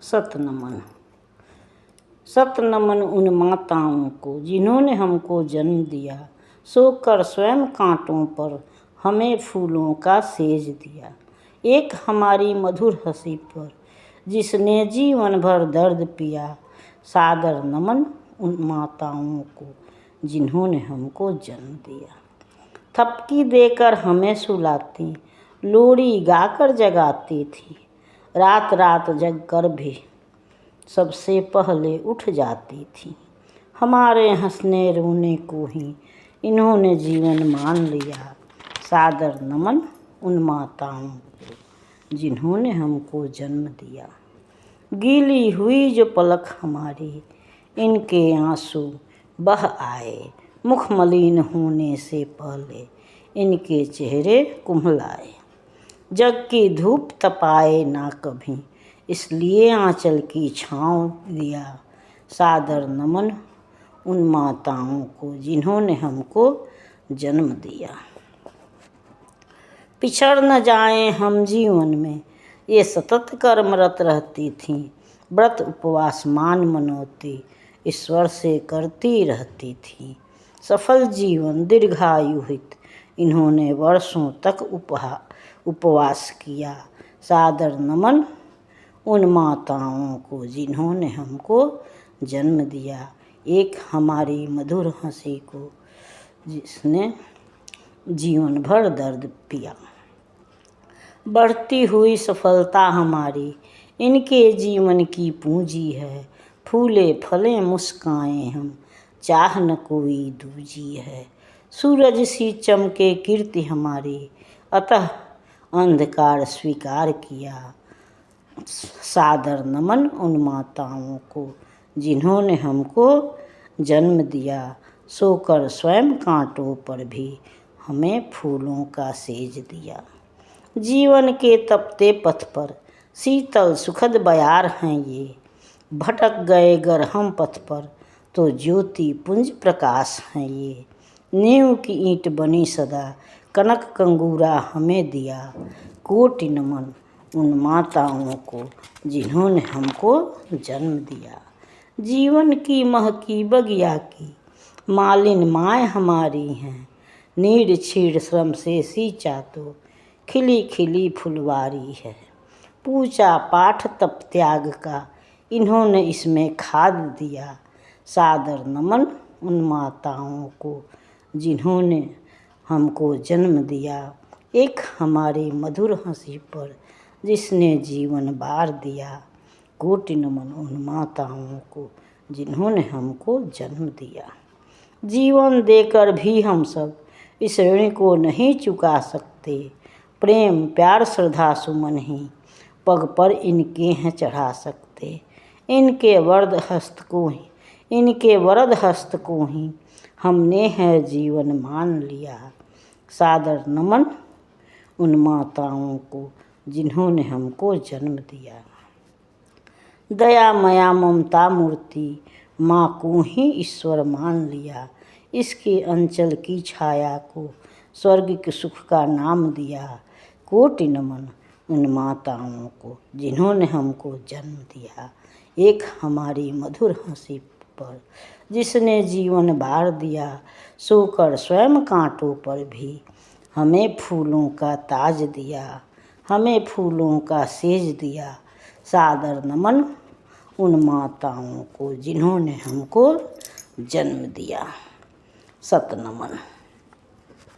सतनमन। सतनमन उन माताओं को जिन्होंने हमको जन्म दिया, सोकर स्वयं कांटों पर हमें फूलों का सेज दिया। एक हमारी मधुर हंसी पर जिसने जीवन भर दर्द पिया, सादर नमन उन माताओं को जिन्होंने हमको जन्म दिया। थपकी देकर हमें सुलाती, लोरी गाकर जगाती थी, रात रात जग कर भी सबसे पहले उठ जाती थी। हमारे हंसने रोने को ही इन्होंने जीवन मान लिया, सादर नमन उन माताओं को जिन्होंने हमको जन्म दिया। गीली हुई जो पलक हमारी, इनके आंसू बह आए, मुख मलिन होने से पहले इनके चेहरे कुम्हलाए। जग की धूप तपाए ना कभी, इसलिए आंचल की छाँव दिया, सादर नमन उन माताओं को जिन्होंने हमको जन्म दिया। पिछड़ न जाएं हम जीवन में, ये सतत कर्मरत रहती थीं, व्रत उपवास मान मनौती ईश्वर से करती रहती थीं। सफल जीवन दीर्घायु हित इन्होंने वर्षों तक उपवास किया, सादर नमन उन माताओं को जिन्होंने हमको जन्म दिया। एक हमारी मधुर हंसी को जिसने जीवन भर दर्द पिया। बढ़ती हुई सफलता हमारी इनके जीवन की पूंजी है, फूले फले मुस्काएं हम, चाह न कोई दूजी है। सूरज सी चमके कीर्ति हमारी, अतः अंधकार स्वीकार किया, सादर नमन उन माताओं को जिन्होंने हमको जन्म दिया। सोकर स्वयं कांटों पर भी हमें फूलों का सेज दिया। जीवन के तपते पथ पर शीतल सुखद बयार हैं ये, भटक गए गर हम पथ पर तो ज्योति पुंज प्रकाश हैं ये। नींव की ईंट बनी सदा कनक कंगूरा हमें दिया, कोटि नमन उन माताओं को जिन्होंने हमको जन्म दिया। जीवन की महकी बगिया की मालिन माएँ हमारी हैं, नीड़ छीड़ श्रम से सींचा तो खिली खिली फुलवारी है। पूजा पाठ तप त्याग का इन्होंने इसमें खाद दिया, सादर नमन उन माताओं को जिन्होंने हमको जन्म दिया। एक हमारी मधुर हंसी पर जिसने जीवन बार दिया, कोटि नमन उन माताओं को जिन्होंने हमको जन्म दिया। जीवन देकर भी हम सब इस ऋण को नहीं चुका सकते, प्रेम प्यार श्रद्धा सुमन ही पग पर इनके हैं चढ़ा सकते। इनके वरद हस्त को ही हमने है जीवन मान लिया, सादर नमन उन माताओं को जिन्होंने हमको जन्म दिया। दया मया ममता मूर्ति माँ को ही ईश्वर मान लिया, इसके अंचल की छाया को स्वर्ग के सुख का नाम दिया। कोटि नमन उन माताओं को जिन्होंने हमको जन्म दिया। एक हमारी मधुर हंसी पर जिसने जीवन बार दिया, सोकर स्वयं कांटों पर भी हमें फूलों का ताज दिया, हमें फूलों का सेज दिया, सादर नमन उन माताओं को जिन्होंने हमको जन्म दिया। सतनमन।